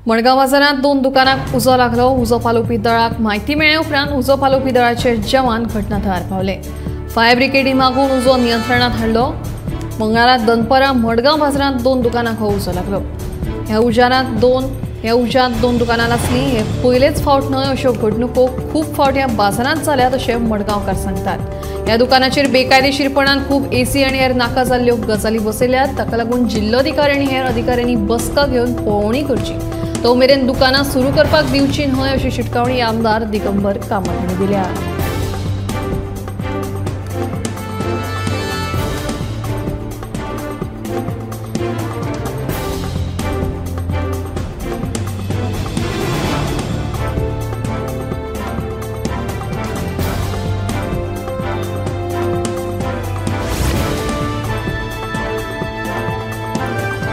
मडगांव बाजारात दोन दुकानांक उजो लागलो। उजो पालोवपी दळाक म्हायती मेळ्ळे उपरांत उजो पालोवपी दळाचे जवान घटनाथळार पावले। फायर ब्रिगेडी मागून उजो नियंत्रणात हाडलो। मंगळारा दनपारां मडगांव बाजारात दोन दुकानांक हो उजो लागलो। ह्या उज्यांत दोन दुकानां आसलीं। हे पयलेच फावट न्हय, अश्यो घडणुको खूब फावट ह्या बाजारांत जाल्यात अशें मडगांवकार सांगतात। ह्या दुकानाचेर बेकायदेशीरपणान खूब एसी आनी हेर नाका जाल्ल्यो गजाली बसयल्यात। ताका लागून जिल्लोधिकारी आनी हेर अधिकाऱ्यांनी बसका घेवन पळोवणी करची। तो मेरेन दुकानां सुरू करपाक दिवची न्हय अशी शिटकावणी आमदार दिगंबर कामत हांणी दिल्या।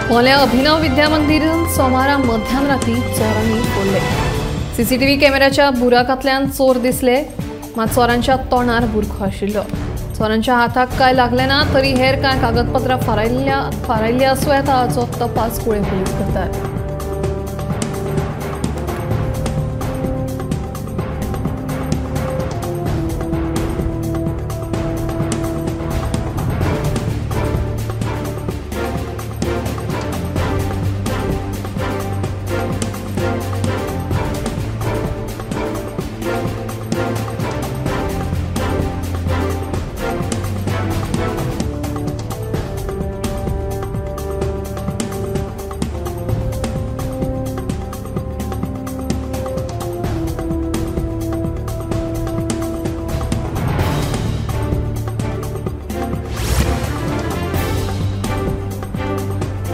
मोल्या अभिनव विद्या मंदिर सोमारा मध्यान राती चोरांनी फोडले। सीसीटीव्ही कॅमेऱ्याच्या बुराकांतल्यान चोर दिसले, मात चोरांच्या तोंडार बुरखो आशिल्लो। चोरांच्या हाताक काय लागले ना, तरी हेर कांय कागदपत्रां फारायल्ली आसूं येता हाचो तपास कुळे पुलीस करतात।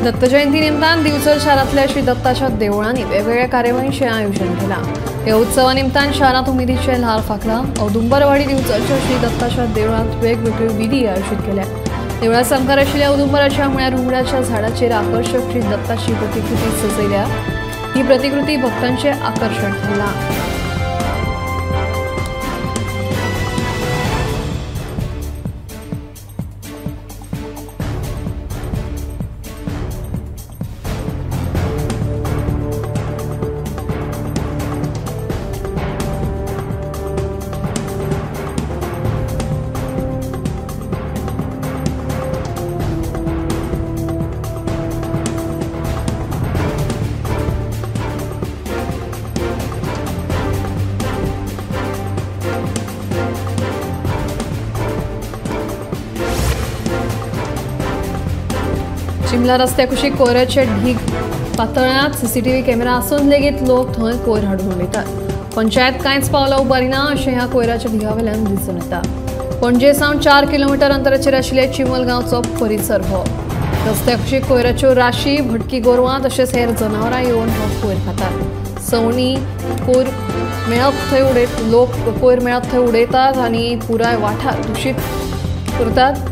दत्त जयंती निमतान दिवचल शारांतल्या श्री दत्ताच्या देवळांनी वेगवेगळ्या कार्यावळींचें आयोजन केलां। ह्या उत्सवा निमतान शारांत उमेदीचें ल्हार फाकलां। औदुंबरवाडी दिवचलच्या श्री दत्ताच्या देवळांत वेगवेगळ्यो विधी आयोजीत केल्या। देवळांत समकार आशिल्ल्या औदुंबराच्या म्हळ्यार उमराच्या झाडाचेर आकर्षक श्री दत्ताची प्रतिकृती सजयल्या। ही प्रतिकृती भक्तांचें आकर्षण थारलां। शिमला रस्त्या कुशीक कोयराचे ढीग पातळ्यांत सीसीटीव्ही कॅमेरा आसून लेगीत लोक थंय कोयर हाडून उडयतात। पंचायत कांयच पावलां उबारिना अशें ह्या कोयराच्या ढिगावेल्यान दिसून येता। पणजे सावन 4 किलोमीटर अंतराचेर आशिल्ले चिमलगांवचो परिसर हो। रस्त्या कुशीक कोयराच्यो राशी, भटकी गोरवां तशेंच हेर जनावरां येवन हो कोयर खातात। सवणी कोयर मेळत थंय उडयतात आनी पुराय वाठार दुशीत करतात।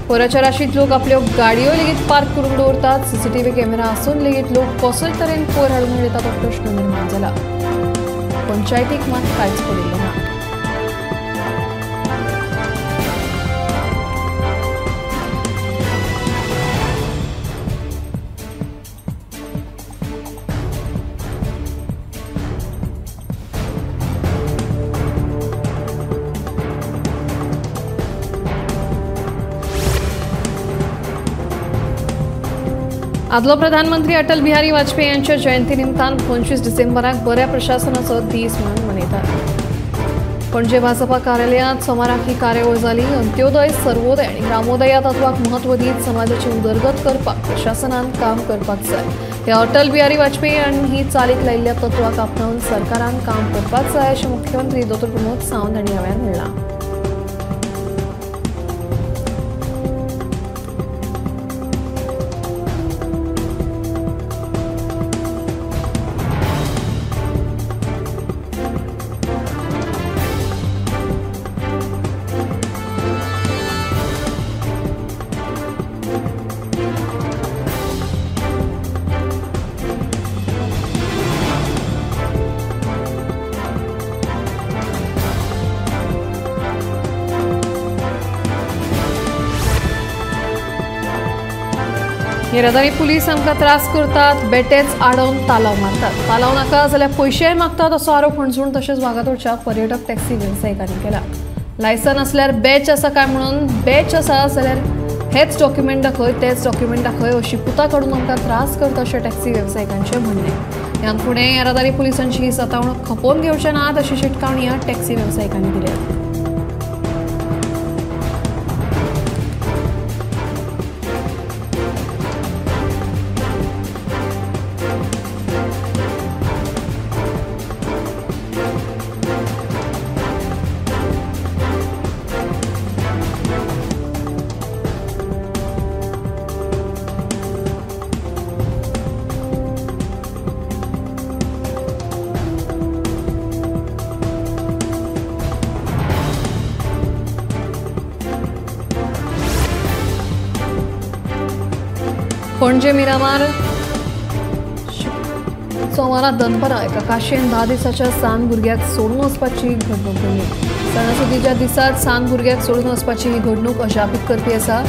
कोयराच्या राशीत लोक आपल्यो गाडयो लेगीत पार्क करून दवरतात। सीसीटीव्ही कॅमेरा आसून लेगीत लोक कसोय तरेन कोयर हाडून उडयतात हो प्रश्न निर्माण जाला। पंचायतीक मात कांयच पडिल्लें ना। आदलो प्रधानमंत्री अटल बिहारी वाजपेयी यांच्या जयंती निमतान 25 डिसेंबराक बऱ्या प्रशासनाचो दीस म्हणून मनयतात। पणजे भाजपा कार्यालयांत सोमाराक ही कार्यावळ जाली। अंत्योदय, सर्वोदय आनी ग्रामोदय ह्या तत्वाक महत्व दीत समाजाची उदरगत करपाक प्रशासनान काम करपाक जाय। ह्या अटल बिहारी वाजपेयी हांणी चालीक लायिल्ल्या तत्वाक आपणावन सरकारान काम करपाक जाय अशें मुख्यमंत्री डॉ. प्रमोद सावंत हांणी ह्या वेळार म्हणलां। येरादारी पुलीस आमकां त्रास करतात, बेटेच आडोवन तालाव मारतात, तालाव नाका जाल्यार पयशेय मागतात असो आरोप पणजूण तशेंच वागातोरच्या पर्यटक टॅक्सी वेवसायिकांनी केला. लायसन असल्यार बॅच आसा काय म्हणून बॅच आसा जाल्यार हेच डॉक्युमेंट दाखय तेच डॉक्युमेंट दाखय अशी पुता काडून आमकां त्रास करता अशें टॅक्सी वेवसायिकांचें म्हणणें. ह्यान फुडें येरादारी पुलिसांची सतावणूक खपोवन घेवचें नात अशी शिटकावणी ह्या टॅक्सी वेवसायिकांनी दिल्या. पणजे मिरामार सोमारा दनपारां एका काशेन 10 दिसाच्या सान भुरग्याक सोडून वचपाची घडणूक घडली. सणासुदीच्या दिसात सान भुरग्याक सोडून वचपाची ही घडणूक अजापीत करपी आसा.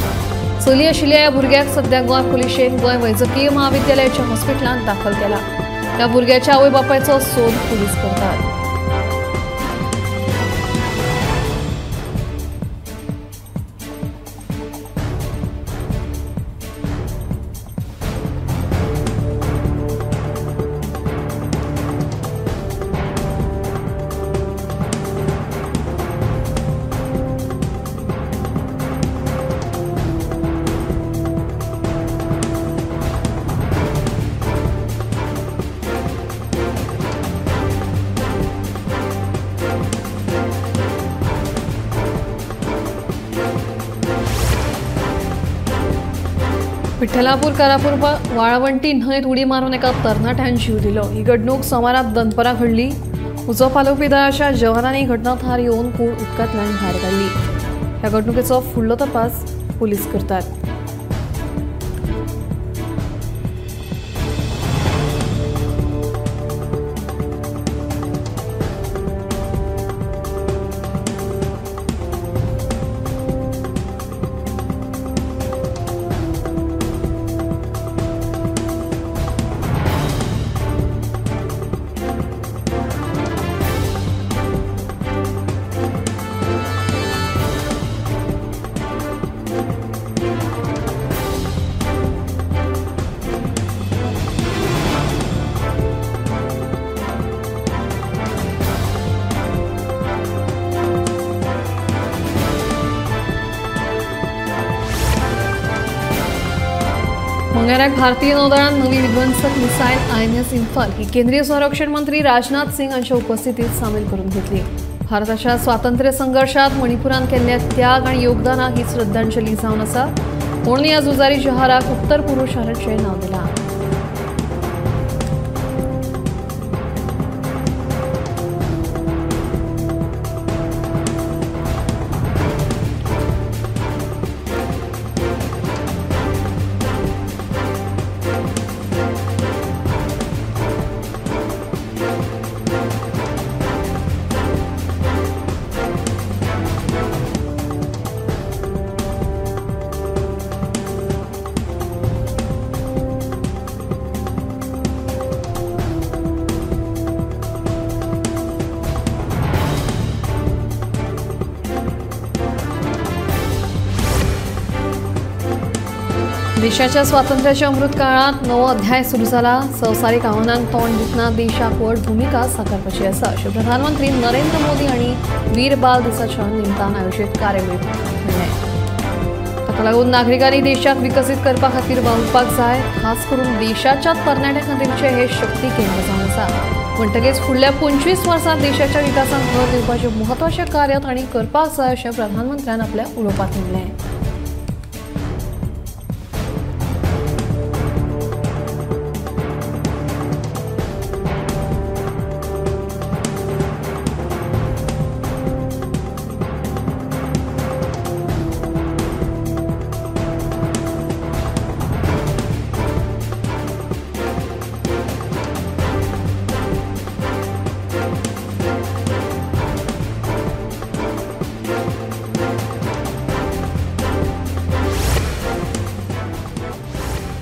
चली आशिल्ल्या ह्या भुरग्याक सध्या गोंय पुलिशेन गोंय वैजकीय महाविद्यालयाच्या हॉस्पिटलांत दाखल केला. ह्या भुरग्याच्या आवय बापायचो सोद पुलीस करतात. विठ्ठलापूर कारापूर वाळवंटी न्हंयत उडी मारून एका तरणाट्यान जीव दिलो. ही घडणूक सोमारा दनपारां घडली. उजो पालोवपी दळाच्या जवानांनी घटनाथळार येवन कूड उदकांतल्यान भायर काडली. ह्या घडणुकेचो फुडलो तपास पुलीस करतात. मंगळाराक भारतीय नौदळान नवी विध्वंसक मिसायल INS इम्फाल ही केंद्रीय संरक्षण मंत्री राजनाथ सिंग हांच्या उपस्थितीत सामील करून घेतली. भारताच्या स्वातंत्र्य संघर्षात मणिपुरान केल्ल्या त्याग आणि योगदानाक ही श्रद्धांजली जावन आसा. म्हणून ह्या झुजारी जहाराक उत्तर पूर्व शहराचें नांव दिलां. देशाच्या स्वातंत्र्याच्या अमृत काळात नवो अध्याय सुरू जाला. संवसारीक आव्हानांक तोंड दितना देशाक व्हड भूमिका साकारपाची आसा अशें प्रधानमंत्री नरेंद्र मोदी हांणी वीर बाल दिसाच्या निमतान आयोजीत कार्यावळींत म्हणलें. ताका लागून नागरिकांनी देशाक विकसीत करपा खातीर वावुरपाक जाय. खास करून देशाच्या तरणाट्यां खातीरचें हें शक्ती केंद्र जावन आसा. म्हणटकीच फुडल्या 25 वर्सांत देशाच्या विकासाक भर दिवपाचें म्हत्वाचें कार्य तांणी करपाक जाय अशें प्रधानमंत्र्यान आपल्या उलोवपांत म्हणलें.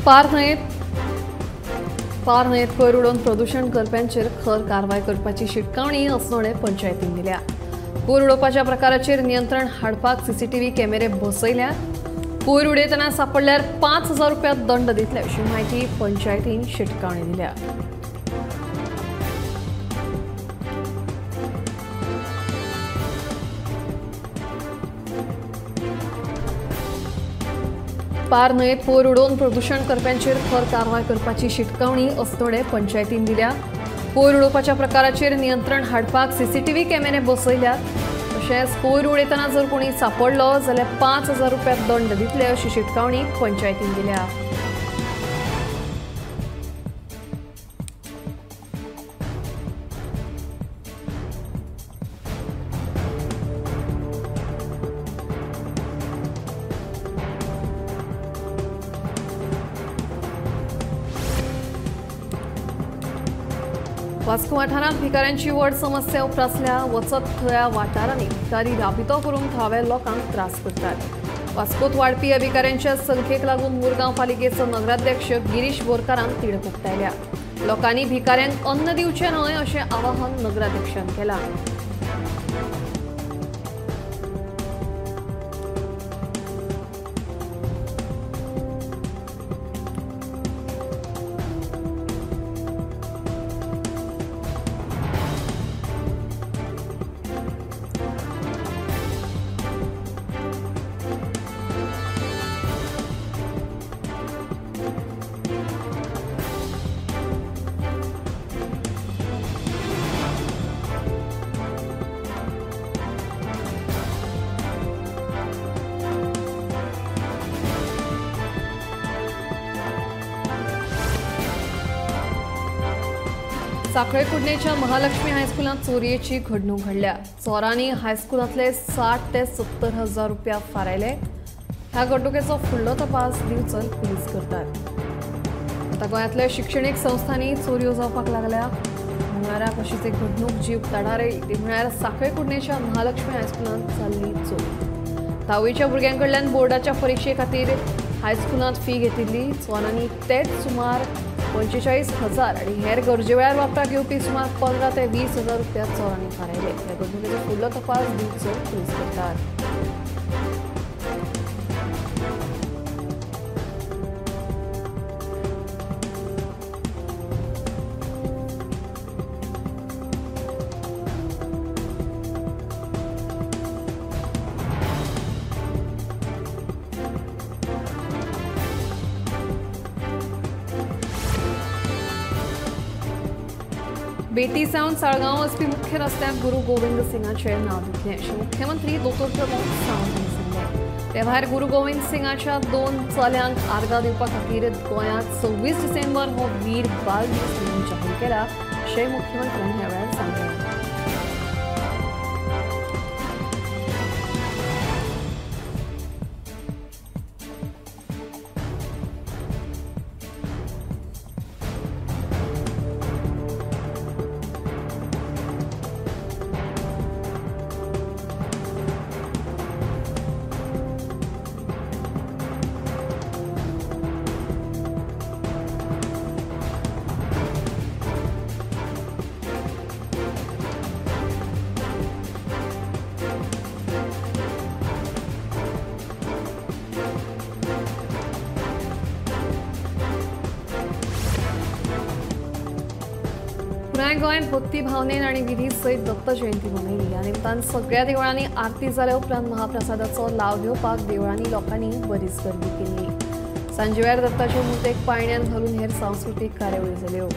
पार न्हंयेत कोयर उडोवन प्रदूषण करप्यांचेर खर कारवाय करपाची शिटकावणी अस्नोडे पंचायतीन दिल्या. कोयर उडोवपाच्या प्रकाराचेर नियंत्रण हाडपाक सीसीटीव्ही कॅमेरे बसयल्या. कोयर उडयतना सापडल्यार 5,000 रुपया दंड दितले अशी माहिती पंचायतीन शिटकावणी दिल्या. पार न्हंयेत कोयर उडोवन प्रदूषण करप्यांचेर खर कारवाय करपाची शिटकावणी अस्नोडे पंचायतीन दिल्या. कोयर उडोवपाच्या प्रकाराचेर नियंत्रण हाडपाक सीसीटीव्ही कॅमेरे बसयल्यात. तशेंच कोयर उडयतना जर कोणी सापडलो जाल्यार 5,000 रुपया दंड दितले अशी शिटकावणी पंचायतीन दिल्या. वास्को वाठारांत भिकाऱ्यांची व्हड समस्या उप्रासल्या. वचत थळ्या वाठारांनी भिकारी राबितो करून थळाव्या लोकांक त्रास करतात. वास्कोत वाडपी ह्या भिकाऱ्यांच्या संख्येक लागून मुरगांव पालिकेचो नगराध्यक्ष गिरीश बोरकारान तीड उक्तायल्या. लोकांनी भिकाऱ्यांक अन्न दिवचें न्हय अशें आवाहन नगराध्यक्षान केलां. साखळे कुडणेच्या महालक्ष्मी हायस्कुलांत चोरयेची घडणूक घडल्या. चोरांनी हायस्कुलांतले 60 ते 70 हजार रुपया फारायले. ह्या घडणुकेचो फुडलो तपास दिवचल पुलीस करतात. आता गोंयांतल्या शिक्षणीक संस्थांनी चोरयो जावपाक लागल्या. मंगळाराक अशीच एक घडणूक जी उक्ताडार येयली म्हळ्यार साखळे कुडणेच्या महालक्ष्मी हायस्कुलांत जाल्ली चोरी. 10वीच्या भुरग्यांकडल्यान बोर्डाच्या परीक्षे खातीर हायस्कुलांत फी घेतिल्ली. चोरांनी तेच सुमार 45,000 आणि हेर गरजेवेळार वापराक येवपी सुमार 15 ते 20,000 रुपया चोरांनी फारायले. ह्या घडणुकेचो फुडलो तपास दिवचो पुलीस करतात. बेटी सावन साळगांव वचपी मुख्य रस्त्याक गुरू गोविंद सिंगाचे नाव दितले अशें मुख्यमंत्री दोतोर प्रमोद सावंत हांणी सांगलें. ते भायर गुरू गोविंद सिंगाच्या 2 चल्यांक आर्गां दिवपा खातीर गोंयांत 26 डिसेंबर हो वीर बाल दीस म्हणून जाहीर केला अशेंय मुख्यमंत्र्यांनी ह्या वेळार सांगलें. पुराय गोंयांत भक्ती भावनेन आनी विधी सयत दत्त जयंती मनयली. ह्या निमतान सगळ्या देवळांनी आरती जाल्या उपरांत महाप्रसादाचो लाव घेवपाक देवळांनी लोकांनी बरीच गर्दी केल्ली. सांजे वेळार दत्ताचे मुर्तेक पाळण्यांत घालून हेर सांस्कृतीक कार्यावळी जाल्यो.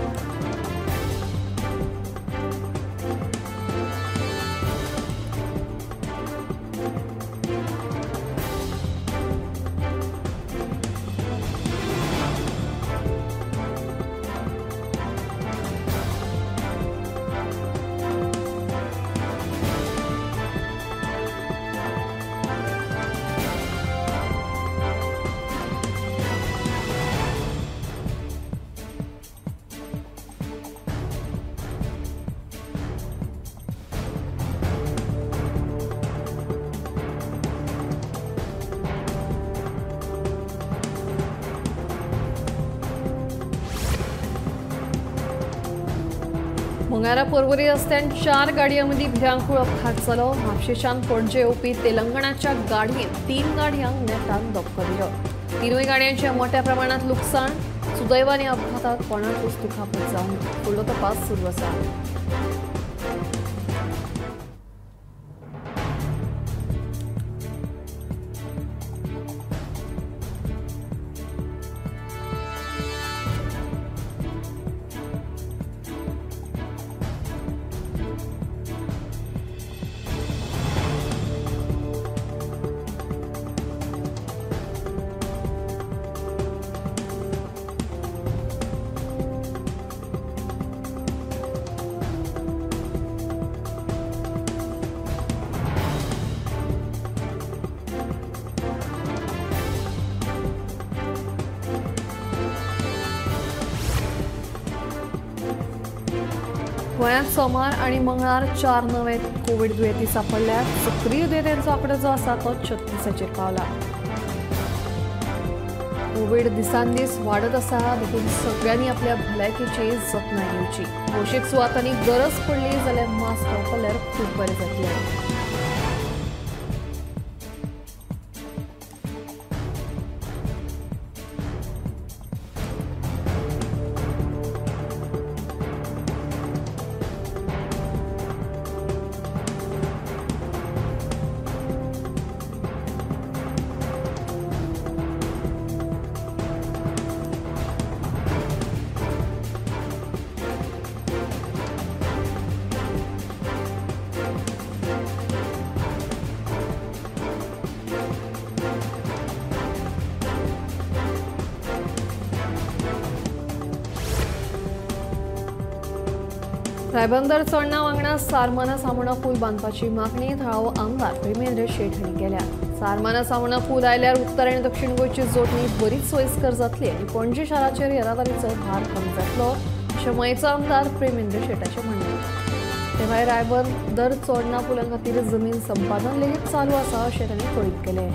मंगळारा पर्वरी रस्त्यान 4 गाडयांमदी भिरांकूळ अपघात जालो. म्हापशेच्यान पणजे येवपी तेलंगणाच्या गाडयेन 3 गाडयांक नेटान धक्को दिलो. तिनूय गाडयांचे मोठ्या प्रमाणात लुकसाण. सुदैवाने अपघातात कोणाकूच दुखापत जावंक ना. फुडलो तपास सुरू आसा. गोंयांत सोमार आनी मंगळार 4 नवे कोविड दुयेंती सांपडल्यात. सक्रीय दुयेंतींचो आंकडो जो आसा तो 36 पावला. कोविड दिसान दीस वाडत आसा, देखून सगळ्यांनी आपल्या भलायकेची जतनाय घेवची. भौशीक सुवातांनी गरज पडली जाल्यार मास्क वापरल्यार खूब बरें जातलें. रायबंदर चोडणा वांगडा सारमाना सामोणा पूल बांदपाची मागणी थळावो आमदार प्रेमेंद्र शेट हांणी केल्या. सारमाना सामोणा पूल आयल्यार उत्तर आनी दक्षिण गोंयची जोडणी बरीच सोयीस्कर जातली आनी पणजी शाराचेर येरादारीचो भार कमी जातलो, अशें मयेचो आमदार प्रेमेंद्र शेटाचें म्हणणें. ते भायर रायबंदर चोडणा पुला खातीर जमीन संपादन लेगीत चालू आसा अशें तांणी कळीत केलें.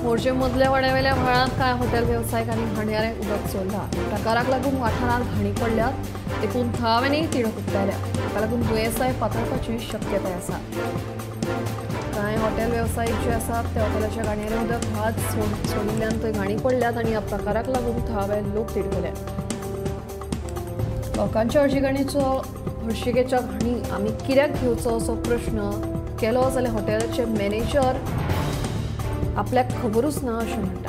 मोर्जे मदल्या वाड्यावेल्या व्हाळांत कांय हॉटेल वेवसायिकांनी हांडयारें उदक सोडलां. प्रकाराक लागून वाठारांत घाणी पडल्यात, देखून थळाव्यांनी तिडक उक्तायल्या. ताका लागून दुयेंसाय पातळपाची शक्यताय आसा. कांय हॉटेल वेवसायीक जे आसात ते हॉटेलाच्या गाणयारें उदक व्हाळांत सोडिल्ल्यान थंय घाणी पडल्यात आनी ह्या प्रकाराक लागून थळावे लोक तिडकले. लोकांच्या हळशिकेच्या घाणी आमी कित्याक घेवचो असो प्रश्न केलो जाल्यार हॉटेलाचे मॅनेजर आपल्याक खबरूच ना अशें म्हणटा.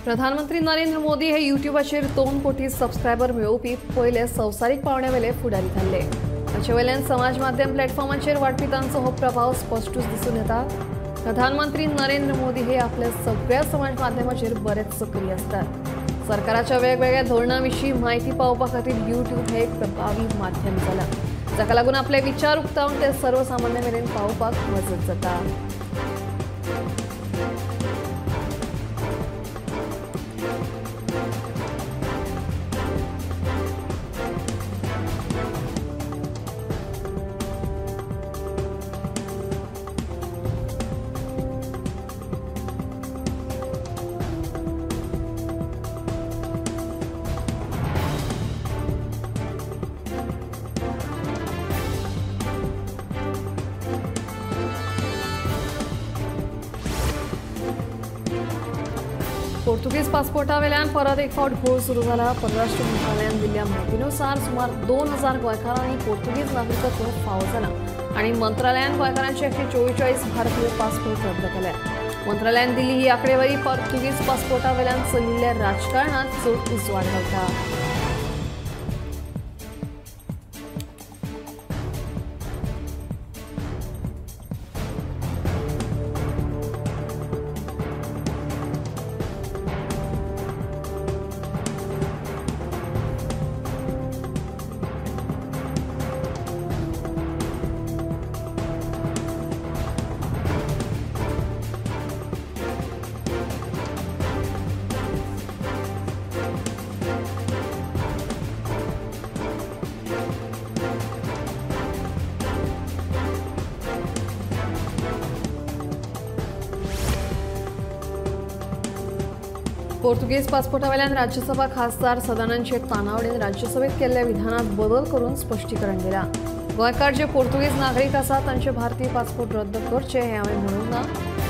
प्रधानमंत्री नरेंद्र मोदी हे युट्यूबाचेर 2 कोटी सबस्क्रायबर मेळोवपी पयले संवसारीक पावंड्यावेले फुडारी थारले. ताचे वयल्यान समाज माध्यम प्लॅटफॉर्माचेर वाडपी तांचो हो प्रभाव स्पश्टूच दिसून येता. प्रधानमंत्री नरेंद्र मोदी हे आपल्या सगळ्या समाज माध्यमाचेर बरेच सक्रीय असतात. सरकाराच्या वेगवेगळ्या धोरणां विशीं म्हायती पावोवपा खातीर युट्यूब हे एक प्रभावी माध्यम जालां, जाका लागून आपले विचार उक्तावन ते सर्वसामान्य मेरेन पावोवपाक मजत जाता. पोर्तुगीज पासपोर्टावेल्यान परत एक फावट घोळ सुरू झाला. परराष्ट्र मंत्रालयान दिल्ल्या माहितीनुसार सुमार 2000 गोंयकारांनी पोर्तुगीज नागरिकत्व फावो जालां आणि मंत्रालयान गोंयकारांचे 144 भारतीय पासपोर्ट रद्द केले. मंत्रालयान दिल्ली ही आंकडेवारी पोर्तुगीज पासपोर्टावेल्यान चलिल्ल्या राजकारणात चड उजवाड घालता. पोर्तुगीज पासपोर्टावेल्यान राज्यसभा खासदार सदानंद शेख तानावडेन राज्यसभेत केल्ल्या विधानात बदल करून स्पष्टीकरण दिला. गोंयकार जे पोर्तुगीज नागरीक आसात तांचे भारतीय पासपोर्ट रद्द करचे हे हांवें म्हणूंक ना.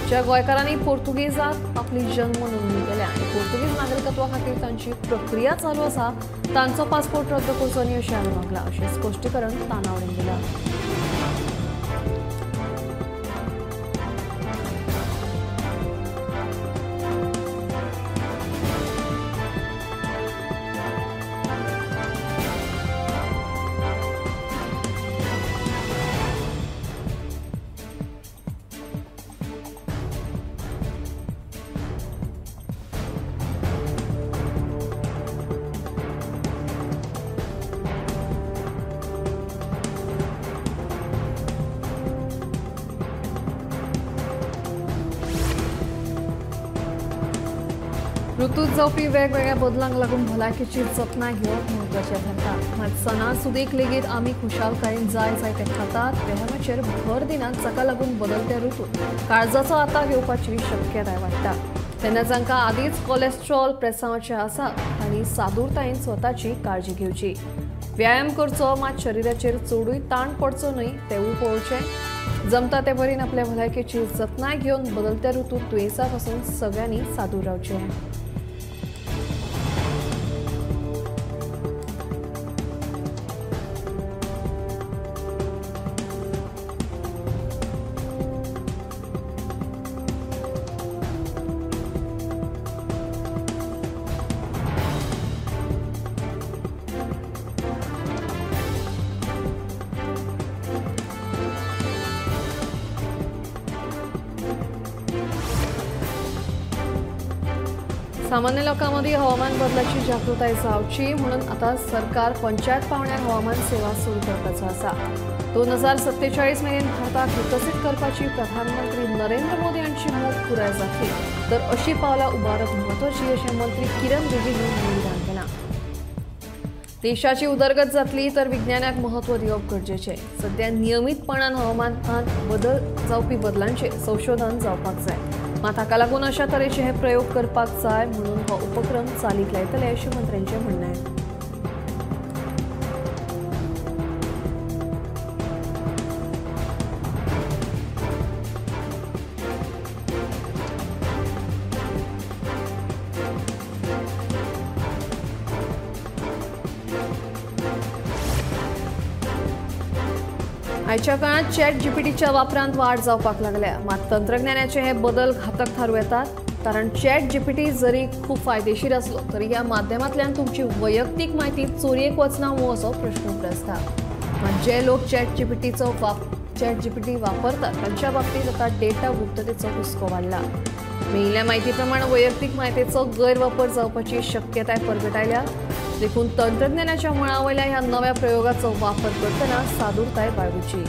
ज्या गोंयकारांनी पोर्तुगीजात आपली जन्म नोंदणी केल्या आनी पोर्तुगीज नागरिकत्वा खातीर तांची प्रक्रिया चालू आसा तांचो पासपोर्ट रद्द करचो न्ही अशें हांवें मागलां अशें स्पश्टीकरण तानावडेन दिलां. ऋतूंत जावपी वेगवेगळ्या बदलांक लागून भलायकेची जतनाय घेवप म्हत्वाचें ठरता. मात सणासुदीक लेगीत आमी खुशालकायेन जाय ते खातात व्यायामाचेर भर दिनात जाका लागून बदलत्या ऋतूंत काळजाचो आतां घेवपाची शक्यताय वाडटा. तेन्ना जांकां आदींच कोलेस्ट्रॉल प्रेसावाचें आसा आनी सादूरतायेन स्वताची काळजी घेवची. व्यायाम करचो मात शरिराचेर चडूय ताण पडचो न्हय तेवूय पळोवचें. जमता ते परीन आपल्या भलायकेची जतनाय घेवन बदलत्या ऋतूंत दुयेंसां पासून सगळ्यांनी सादूर रावचें. सामान्य लोकांमध्ये हवामान बदलाची जागृताय जावची म्हणून आता सरकार पंचायत पावण्यार हवामान सेवा सुरू करपाचो आसा. 2047 मेरेन भारताक विकसीत करपाची प्रधानमंत्री नरेंद्र मोदी हांची मोख पुराय जातली तर अशी पावलां उबारप म्हत्वाची अशें मंत्री किरण रिजिजू हांणी विधान केलां. देशाची उदरगत जातली तर विज्ञानाक महत्व दिवप गरजेचें. सध्या नियमीतपणान हवामानांत जावपी बदलांचेर संशोधन जावपाक जाय. मात हाका लागून अशा तरेचे हे प्रयोग करपाक जाय म्हणून हो उपक्रम चालीक लायतले अशें मंत्र्यांचें म्हणणें आहे. आयच्या काळात चॅट जीपीटीच्या वापरांत वाड जावपाक लागल्या. मात तंत्रज्ञानाचे हे बदल घातक थारू येतात. कारण चॅट जीपीटी जरी खूप फायदेशीर असलो तरी ह्या माध्यमांतल्यान तुमची वैयक्तीक म्हायती चोरयेक वचना वो असो प्रश्न उप्रासता. मात जे लोक चॅट जीपीटी वापरतात तांच्या बाबतीत आता डेटा गुप्ततेचो हुस्को वाडला. मेळिल्ल्या म्हायती प्रमाण वैयक्तीक म्हायतीचो गैरवापर जावपाची शक्यताय परगटायल्या. देखून तंत्रज्ञानाच्या मळावयल्या ह्या नव्या प्रयोगाचो वापर करतना सादूरताय बाळगुची.